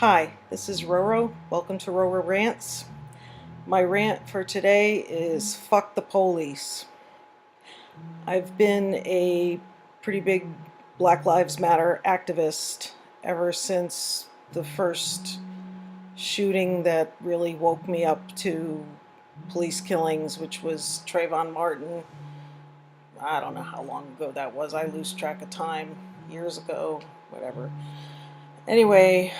Hi, this is Roro. Welcome to Roro Rants. My rant for today is fuck the police. I've been a pretty big Black Lives Matter activist ever since the first shooting that really woke me up to police killings, which was Trayvon Martin. I don't know how long ago that was. I lose track of time. Years ago, whatever. Anyway,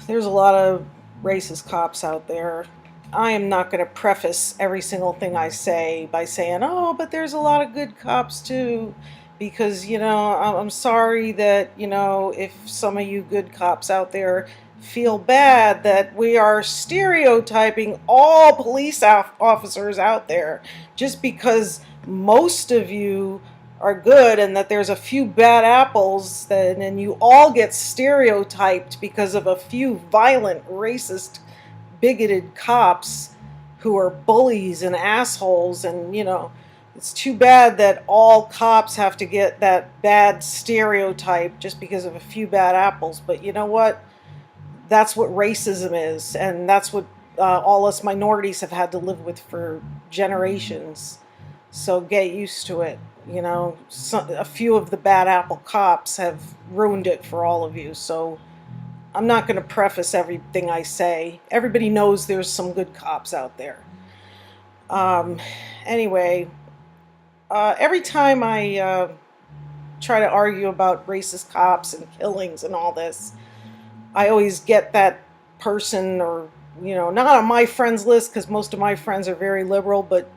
there's a lot of racist cops out there. I am not going to preface every single thing I say by saying, oh, but there's a lot of good cops too. Because, I'm sorry that, if some of you good cops out there feel bad that we are stereotyping all police officers out there just because most of you are good and that there's a few bad apples and you all get stereotyped because of a few violent, racist, bigoted cops who are bullies and assholes. And it's too bad that all cops have to get that bad stereotype just because of a few bad apples. But you know what? That's what racism is, and that's what all us minorities have had to live with for generations. So get used to it. A few of the bad apple cops have ruined it for all of you. So I'm not going to preface everything I say. Everybody knows there's some good cops out there. Anyway, every time I try to argue about racist cops and killings and all this, I always get that person, or, not on my friends list because most of my friends are very liberal, but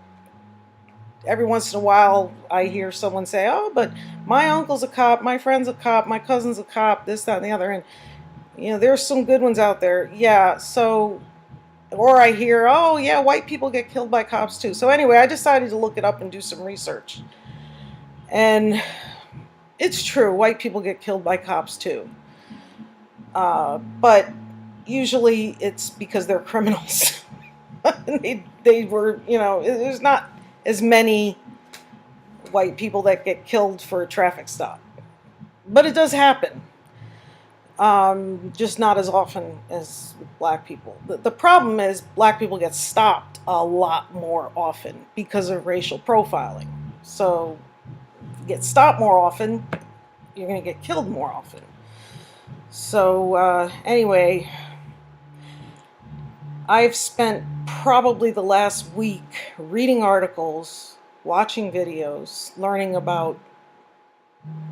every once in a while I hear someone say, oh, but my uncle's a cop, my friend's a cop, my cousin's a cop, this, that, and the other. And, there's some good ones out there. Yeah, so, or I hear, oh, yeah, white people get killed by cops too. So anyway, I decided to look it up and do some research. And it's true, white people get killed by cops too. But usually it's because they're criminals. they were, there's not as many white people that get killed for a traffic stop. But it does happen. Just not as often as black people. The problem is black people get stopped a lot more often because of racial profiling. So if you get stopped more often, you're going to get killed more often. So anyway, I've spent probably the last week reading articles, watching videos, learning about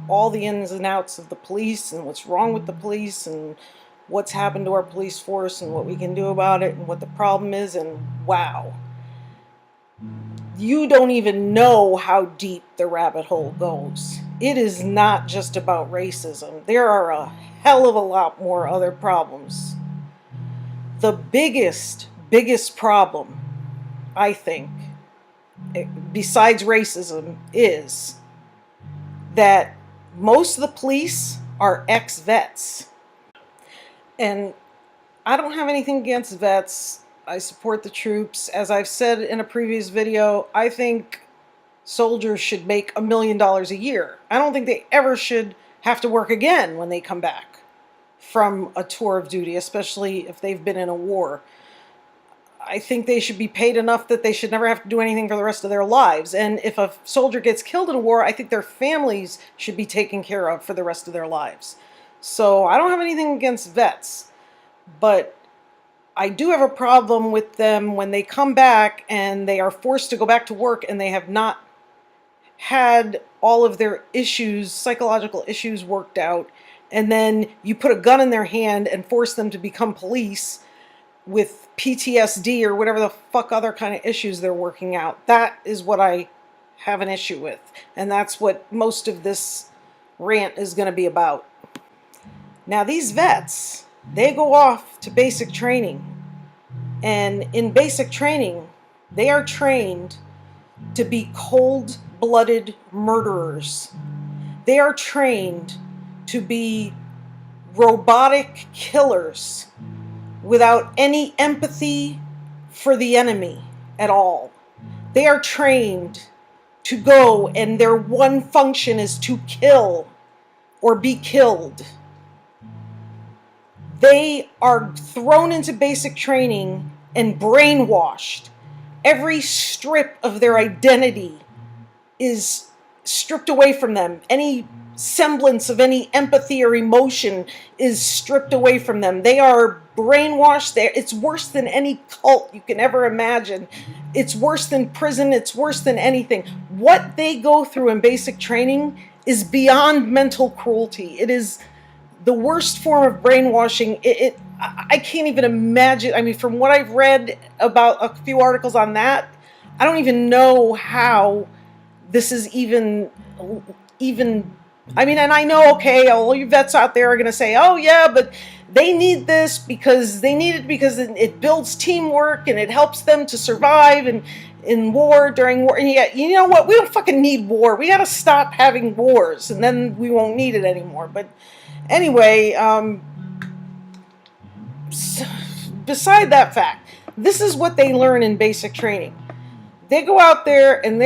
all the ins and outs of the police and what's wrong with the police and what's happened to our police force and what we can do about it and what the problem is. And wow, you don't even know how deep the rabbit hole goes. It is not just about racism. There are a hell of a lot more other problems. The biggest problem, I think, besides racism, is that most of the police are ex-vets. And I don't have anything against vets. I support the troops. As I've said in a previous video, I think soldiers should make $1 million a year. I don't think they ever should have to work again when they come back from a tour of duty, especially if they've been in a war. I think they should be paid enough that they should never have to do anything for the rest of their lives. And if a soldier gets killed in a war, I think their families should be taken care of for the rest of their lives. So I don't have anything against vets, but I do have a problem with them when they come back and they are forced to go back to work and they have not had all of their issues, psychological issues, worked out. And then you put a gun in their hand and force them to become police with PTSD or whatever the fuck other kind of issues they're working out. That is what I have an issue with. And that's what most of this rant is going to be about. Now, these vets, they go off to basic training. And in basic training, they are trained to be cold-blooded murderers. They are trained to be robotic killers without any empathy for the enemy at all. They are trained to go and their one function is to kill. or be killed. They are thrown into basic training and brainwashed. Every strip of their identity is stripped away from them. Any semblance of any empathy or emotion is stripped away from them. They are brainwashed. It's worse than any cult you can ever imagine. It's worse than prison. It's worse than anything. What they go through in basic training is beyond mental cruelty. It is the worst form of brainwashing. I can't even imagine. I mean, from what I've read about a few articles on that, I don't even know how this is even, I mean, and I know, okay, all you vets out there are going to say, oh yeah, but they need this because it builds teamwork and it helps them to survive in war, during war. And yet, you know what? We don't fucking need war. We got to stop having wars, and then we won't need it anymore. But anyway, beside that fact, this is what they learn in basic training. They go out there and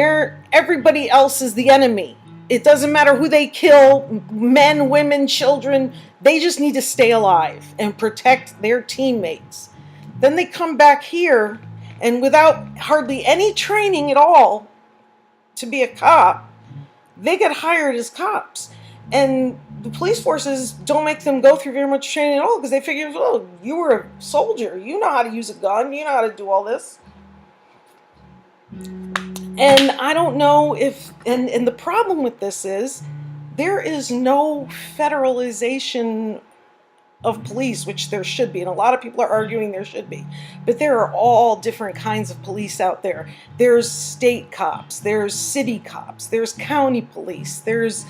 everybody else is the enemy. It doesn't matter who they kill, men, women, children. They just need to stay alive and protect their teammates. Then they come back here, and without hardly any training at all to be a cop, they get hired as cops. And the police forces don't make them go through very much training at all, because they figure, oh, you were a soldier. You know how to use a gun. You know how to do all this. And I don't know if, and the problem with this is, there is no federalization of police, which there should be, and a lot of people are arguing there should be. But there are all different kinds of police out there. There's state cops, there's city cops, there's county police, there's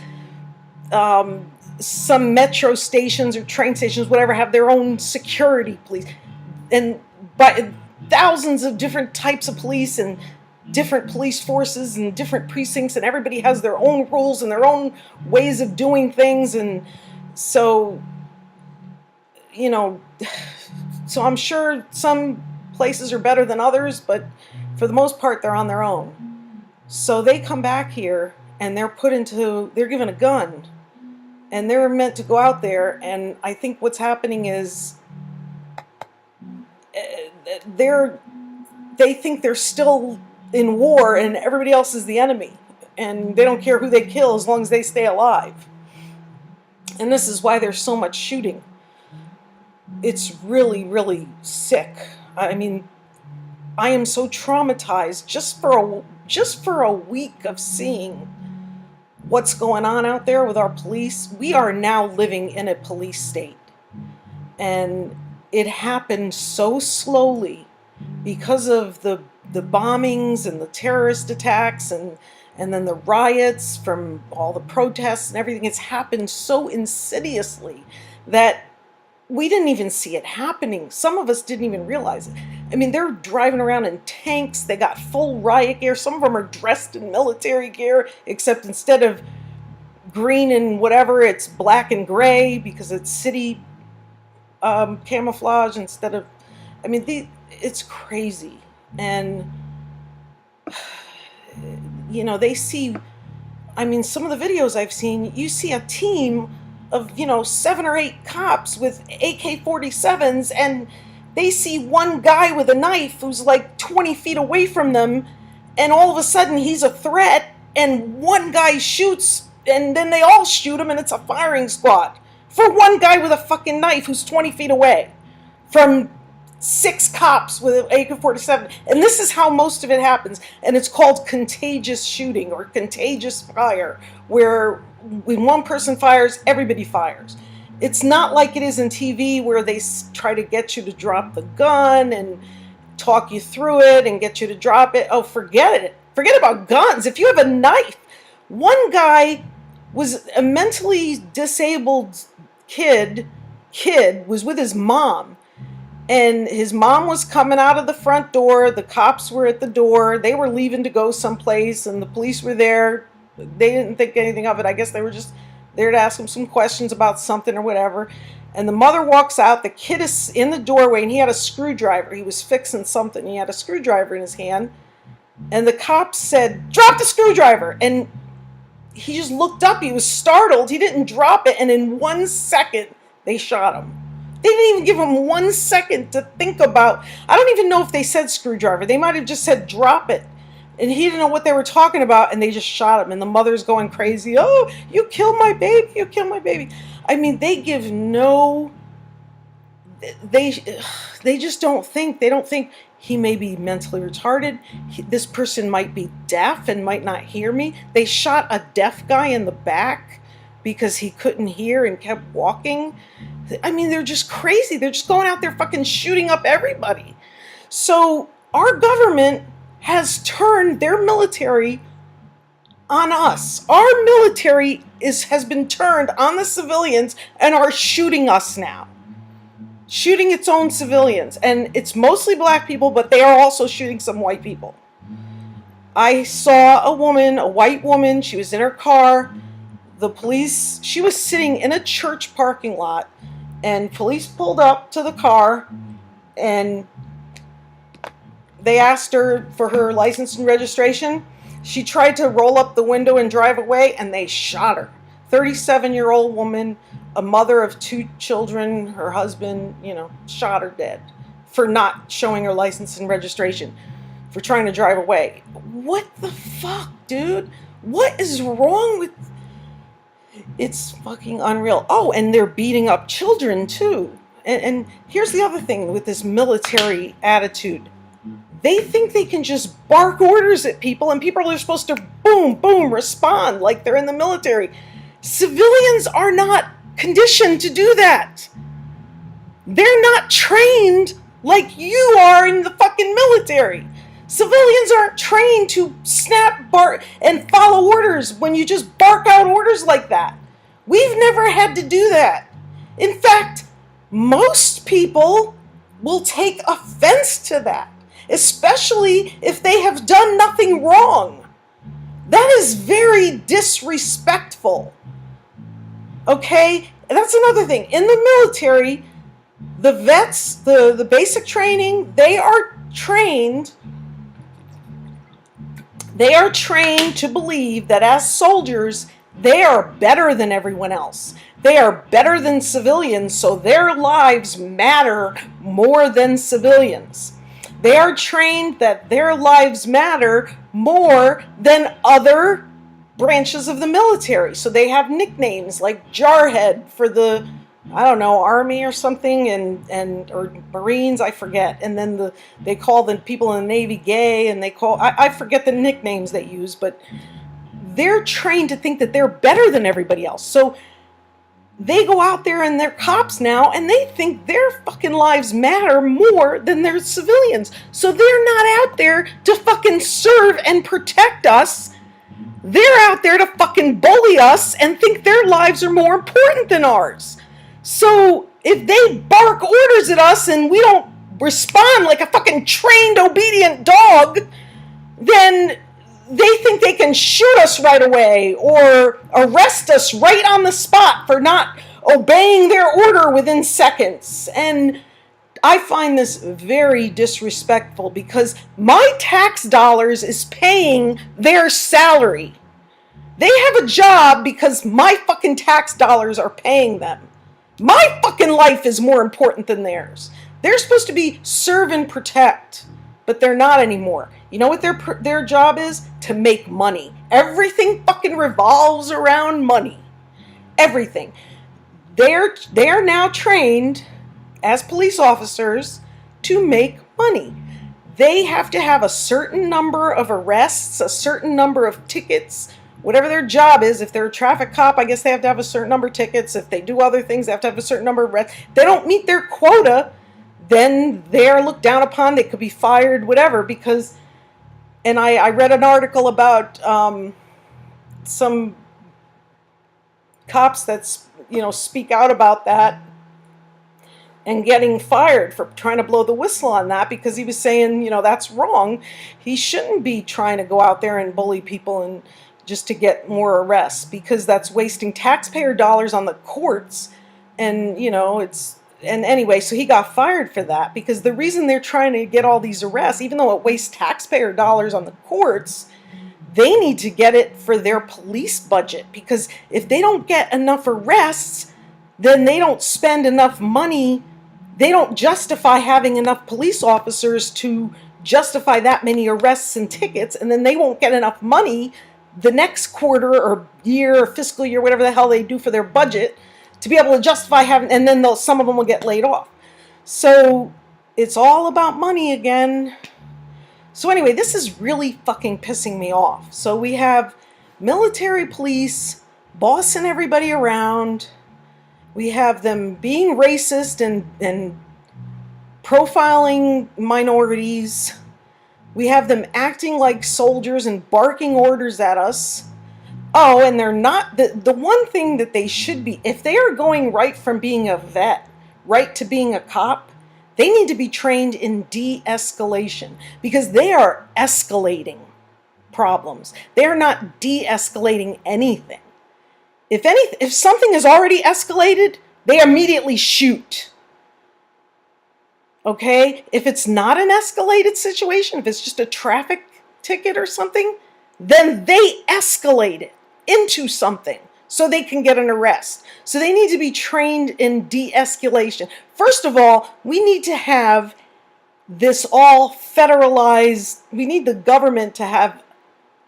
some metro stations or train stations, whatever, have their own security police. And by thousands of different types of police and different police forces and different precincts, and everybody has their own rules and their own ways of doing things. And so, you know, so I'm sure some places are better than others, but for the most part, they're on their own. So they come back here and they're given a gun, and they're meant to go out there. And I think what's happening is they think they're still in war and everybody else is the enemy, and they don't care who they kill as long as they stay alive. And this is why there's so much shooting. It's really, really sick. I mean, I am so traumatized just for a week of seeing what's going on out there with our police. We are now living in a police state, and it happened so slowly because of the bombings and the terrorist attacks and then the riots from all the protests and everything. It's happened so insidiously that we didn't even see it happening. Some of us didn't even realize it. I mean, they're driving around in tanks. They got full riot gear. Some of them are dressed in military gear, except instead of green and whatever, it's black and gray because it's city camouflage instead of, I mean, it's crazy. And, you know, they see, I mean, some of the videos I've seen, you see a team of, 7 or 8 cops with AK-47s, and they see one guy with a knife who's like 20 feet away from them, and all of a sudden he's a threat, and one guy shoots, and then they all shoot him, and it's a firing squad for one guy with a fucking knife who's 20 feet away from 6 cops with an AK-47. And this is how most of it happens. And it's called contagious shooting or contagious fire, where when one person fires, everybody fires. It's not like it is in TV where they try to get you to drop the gun and talk you through it and get you to drop it. Oh, forget it. Forget about guns. If you have a knife, one guy was a mentally disabled kid was with his mom. And his mom was coming out of the front door. The cops were at the door. They were leaving to go someplace, and the police were there. They didn't think anything of it. I guess they were just there to ask him some questions about something or whatever. And the mother walks out. The kid is in the doorway, and he had a screwdriver. He was fixing something. He had a screwdriver in his hand. And the cops said, "Drop the screwdriver." And he just looked up. He was startled. He didn't drop it. And in 1 second, they shot him. They didn't even give him 1 second to think about. I don't even know if they said screwdriver. They might have just said drop it. And he didn't know what they were talking about, and they just shot him. And the mother's going crazy. Oh, you killed my baby. You killed my baby. I mean, they give no... They just don't think. They don't think he may be mentally retarded. This person might be deaf and might not hear me. They shot a deaf guy in the back because he couldn't hear and kept walking. I mean, they're just crazy. They're just going out there fucking shooting up everybody. So our government has turned their military on us. Our military has been turned on the civilians and are shooting us now. Shooting its own civilians. And it's mostly black people, but they are also shooting some white people. I saw a woman, a white woman. She was in her car. The police, she was sitting in a church parking lot, and police pulled up to the car, and they asked her for her license and registration. She tried to roll up the window and drive away, and they shot her. 37-year-old woman, a mother of 2 children, her husband, shot her dead for not showing her license and registration, for trying to drive away. What the fuck, dude? What is wrong with... It's fucking unreal. Oh, and they're beating up children, too. And here's the other thing with this military attitude. They think they can just bark orders at people, and people are supposed to boom, boom, respond like they're in the military. Civilians are not conditioned to do that. They're not trained like you are in the fucking military. Civilians aren't trained to snap, bark, and follow orders when you just bark out orders like that. We've never had to do that. In fact, most people will take offense to that, especially if they have done nothing wrong. That is very disrespectful. Okay? And that's another thing. In the military, the vets, the basic training, they are trained to believe that as soldiers, they are better than everyone else. They are better than civilians, so their lives matter more than civilians. They are trained that their lives matter more than other branches of the military. So they have nicknames like Jarhead for the, I don't know, Army or something, or Marines, I forget. And then they call the people in the Navy gay, and I forget the nicknames they use, but they're trained to think that they're better than everybody else. So they go out there and they're cops now, and they think their fucking lives matter more than their civilians. So they're not out there to fucking serve and protect us. They're out there to fucking bully us and think their lives are more important than ours. So if they bark orders at us and we don't respond like a fucking trained, obedient dog, then they think they can shoot us right away or arrest us right on the spot for not obeying their order within seconds. And I find this very disrespectful because my tax dollars is paying their salary. They have a job because my fucking tax dollars are paying them. My fucking life is more important than theirs. They're supposed to be serve and protect, but they're not anymore. You know what their job is? To make money. Everything fucking revolves around money. Everything. They're now trained as police officers to make money. They have to have a certain number of arrests, a certain number of tickets, whatever their job is. If they're a traffic cop, I guess they have to have a certain number of tickets. If they do other things, they have to have a certain number of arrests. If they don't meet their quota, then they're looked down upon. They could be fired, whatever, because... And I read an article about some cops that speak out about that and getting fired for trying to blow the whistle on that, because he was saying, that's wrong. He shouldn't be trying to go out there and bully people and just to get more arrests, because that's wasting taxpayer dollars on the courts. And, And anyway, so he got fired for that, because the reason they're trying to get all these arrests, even though it wastes taxpayer dollars on the courts, They need to get it for their police budget, because if they don't get enough arrests, then they don't spend enough money. They don't justify having enough police officers to justify that many arrests and tickets, and then they won't get enough money the next quarter or year or fiscal year, whatever the hell they do for their budget, to be able to justify having, and then some of them will get laid off. So it's all about money again. So anyway, this is really fucking pissing me off. So we have military police bossing everybody around. We have them being racist and profiling minorities. We have them acting like soldiers and barking orders at us. Oh, and they're not, the one thing that they should be, if they are going right from being a vet, right to being a cop, they need to be trained in de-escalation, because they are escalating problems. They are not de-escalating anything. If something is already escalated, they immediately shoot. Okay? If it's not an escalated situation, if it's just a traffic ticket or something, then they escalate it into something so they can get an arrest. So they need to be trained in de-escalation. First of all, we need to have this all federalized. We need the government to have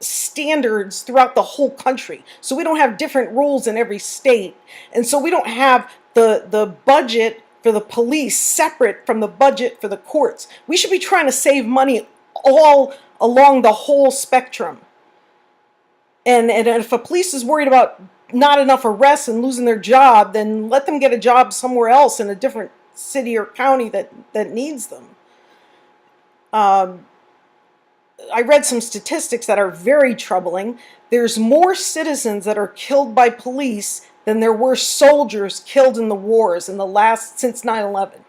standards throughout the whole country, so we don't have different rules in every state, and so we don't have the budget for the police separate from the budget for the courts. We should be trying to save money all along the whole spectrum. And if a police is worried about not enough arrests and losing their job, then let them get a job somewhere else in a different city or county that needs them. I read some statistics that are very troubling. There's more citizens that are killed by police than there were soldiers killed in the wars since 9/11.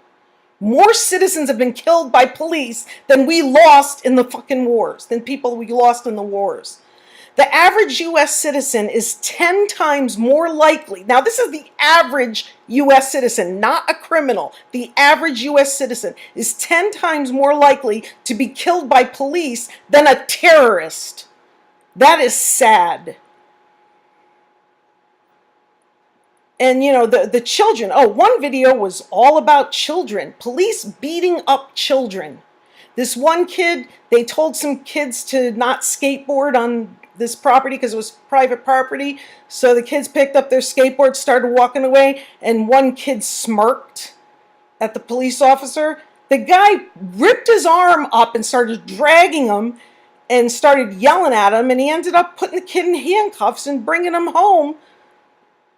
More citizens have been killed by police than we lost in the fucking wars, than people we lost in the wars. The average U.S. citizen is 10 times more likely. Now, this is the average U.S. citizen, not a criminal. The average U.S. citizen is 10 times more likely to be killed by police than a terrorist. That is sad. And, you know, the children. Oh, one video was all about children. Police beating up children. This one kid, they told some kids to not skateboard on this property because it was private property. So the kids picked up their skateboards, started walking away, and one kid smirked at the police officer. The guy ripped his arm up and started dragging him and started yelling at him, and he ended up putting the kid in handcuffs and bringing him home.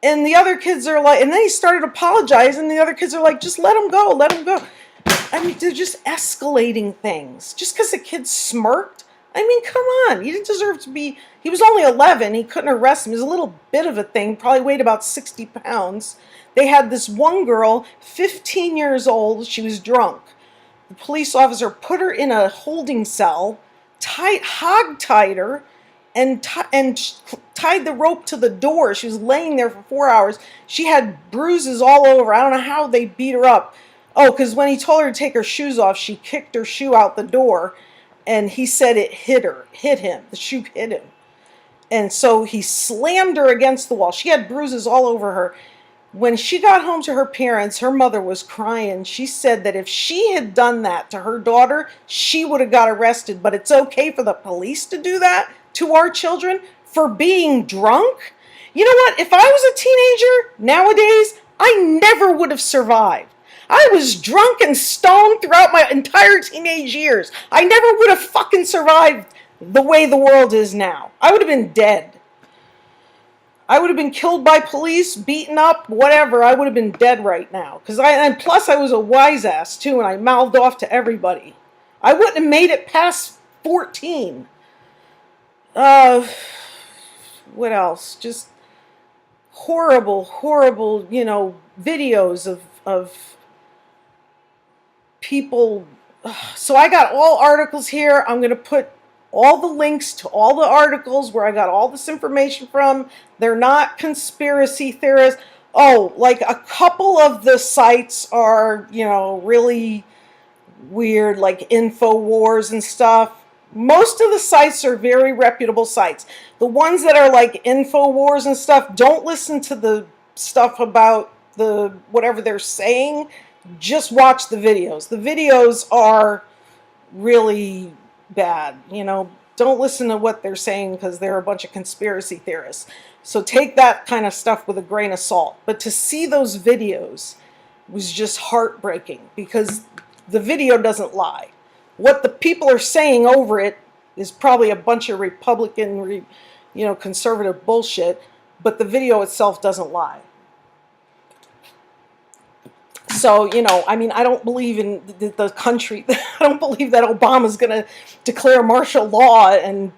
And the other kids are like, and then he started apologizing, and the other kids are like, just let him go, let him go. I mean, they're just escalating things. Just because the kid smirked? I mean, come on. He didn't deserve to be... He was only 11. He couldn't arrest him. It was a little bit of a thing. Probably weighed about 60 pounds. They had this one girl, 15 years old. She was drunk. The police officer put her in a holding cell, hog-tied her, and tied the rope to the door. She was laying there for 4 hours. She had bruises all over. I don't know how they beat her up. Oh, because when he told her to take her shoes off, she kicked her shoe out the door. And he said it hit him. The shoe hit him. And so he slammed her against the wall. She had bruises all over her. When she got home to her parents, her mother was crying. She said that if she had done that to her daughter, she would have got arrested. But it's okay for the police to do that to our children for being drunk? You know what? If I was a teenager nowadays, I never would have survived. I was drunk and stoned throughout my entire teenage years. I never would have fucking survived the way the world is now. I would have been dead. I would have been killed by police, beaten up, whatever. I would have been dead right now. And plus I was a wise ass too, and I mouthed off to everybody. I wouldn't have made it past 14. What else? Just horrible, horrible, videos of people. So I got all articles here. I'm going to put all the links to all the articles where I got all this information from. They're not conspiracy theorists. Oh, like a couple of the sites are, really weird, like InfoWars and stuff. Most of the sites are very reputable sites. The ones that are like InfoWars and stuff, don't listen to the stuff about the whatever they're saying. Just watch the videos. The videos are really bad. You know, don't listen to what they're saying because they're a bunch of conspiracy theorists. So take that kind of stuff with a grain of salt. But to see those videos was just heartbreaking because the video doesn't lie. What the people are saying over it is probably a bunch of Republican, conservative bullshit, but the video itself doesn't lie. So, I mean, I don't believe in the country. I don't believe that Obama's going to declare martial law and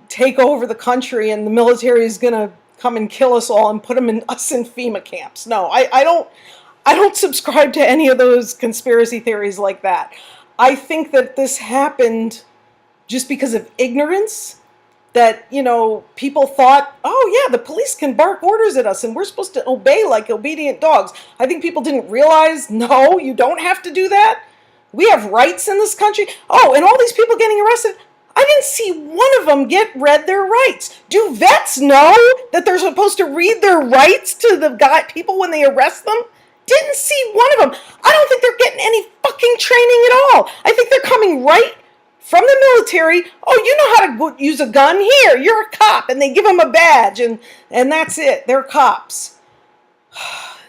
take over the country and the military is going to come and kill us all and put us in FEMA camps. No, I don't subscribe to any of those conspiracy theories like that. I think that this happened just because of ignorance, that, people thought, oh yeah, the police can bark orders at us and we're supposed to obey like obedient dogs. I think people didn't realize, no, you don't have to do that. We have rights in this country. Oh, and all these people getting arrested, I didn't see one of them get read their rights. Do vets know that they're supposed to read their rights to the people when they arrest them? Didn't see one of them. I don't think they're getting any fucking training at all. I think they're coming right from the military. Oh, you know how to use a gun? Here, you're a cop. And they give them a badge and that's it. They're cops.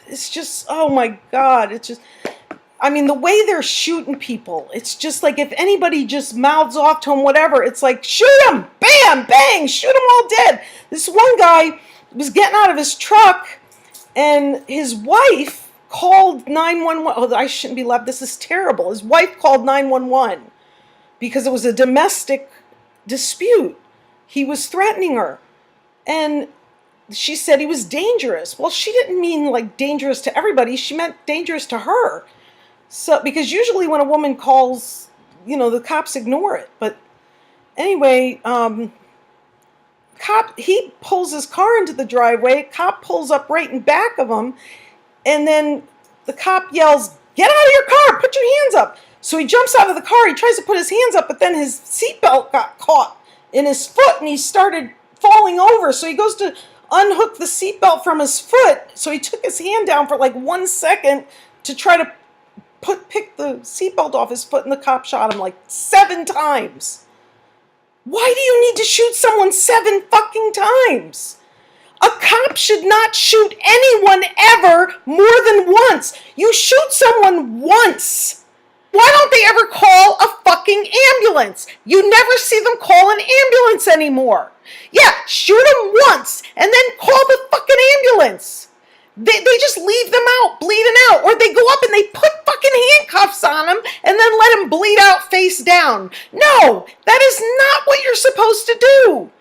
It's just, oh my God. It's just, I mean, the way they're shooting people, it's just like if anybody just mouths off to them, whatever, it's like, shoot them, bam, bang, shoot them all dead. This one guy was getting out of his truck and his wife called 911. Oh, I shouldn't be left. This is terrible. His wife called 911 because it was a domestic dispute. He was threatening her. And she said he was dangerous. Well, she didn't mean like dangerous to everybody. She meant dangerous to her. So, because usually when a woman calls, the cops ignore it. But anyway, he pulls his car into the driveway. Cop pulls up right in back of him. And then the cop yells, "Get out of your car, put your hands up." So he jumps out of the car, he tries to put his hands up, but then his seatbelt got caught in his foot and he started falling over. So he goes to unhook the seatbelt from his foot. So he took his hand down for like 1 second to try to pick the seatbelt off his foot, and the cop shot him like 7 times. Why do you need to shoot someone 7 fucking times? A cop should not shoot anyone ever more than once. You shoot someone once. Why don't they ever call a fucking ambulance? You never see them call an ambulance anymore. Yeah, shoot them once and then call the fucking ambulance. They just leave them out, bleeding out. Or they go up and they put fucking handcuffs on them and then let them bleed out face down. No, that is not what you're supposed to do.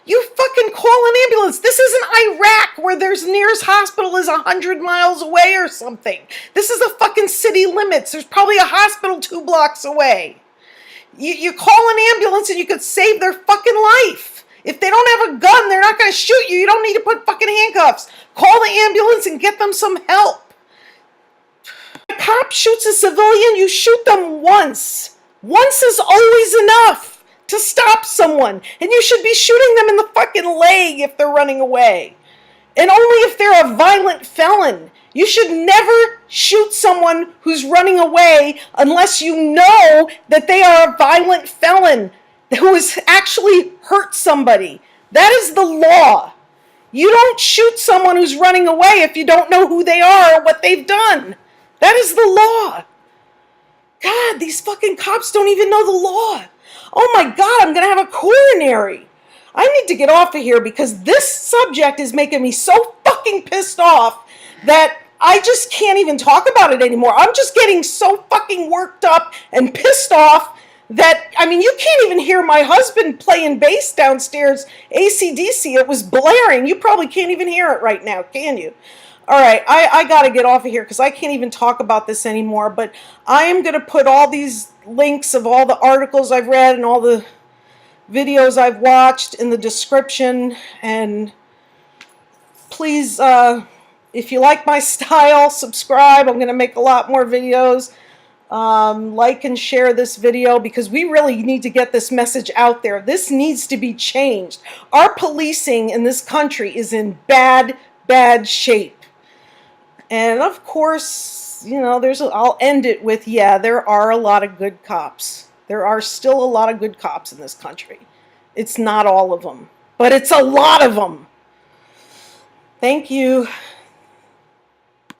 You fucking call an ambulance. This isn't Iraq where their nearest hospital is 100 miles away or something. This is the fucking city limits. There's probably a hospital 2 blocks away. You call an ambulance and you could save their fucking life. If they don't have a gun, they're not going to shoot you. You don't need to put fucking handcuffs. Call the ambulance and get them some help. A cop shoots a civilian, you shoot them once. Once is always enough to stop someone. And you should be shooting them in the fucking leg if they're running away. And only if they're a violent felon. You should never shoot someone who's running away unless you know that they are a violent felon who has actually hurt somebody. That is the law. You don't shoot someone who's running away if you don't know who they are or what they've done. That is the law. God, these fucking cops don't even know the law. Oh my God, I'm going to have a coronary. I need to get off of here because this subject is making me so fucking pissed off that I just can't even talk about it anymore. I'm just getting so fucking worked up and pissed off that, I mean, you can't even hear my husband playing bass downstairs, AC/DC. It was blaring. You probably can't even hear it right now, can you? All right, I got to get off of here because I can't even talk about this anymore. But I am going to put all these links of all the articles I've read and all the videos I've watched in the description. And please, if you like my style, subscribe. I'm going to make a lot more videos. Like and share this video because we really need to get this message out there. This needs to be changed. Our policing in this country is in bad, bad shape. And of course, you know, I'll end it with, yeah, there are a lot of good cops. There are still a lot of good cops in this country. It's not all of them, but it's a lot of them. Thank you.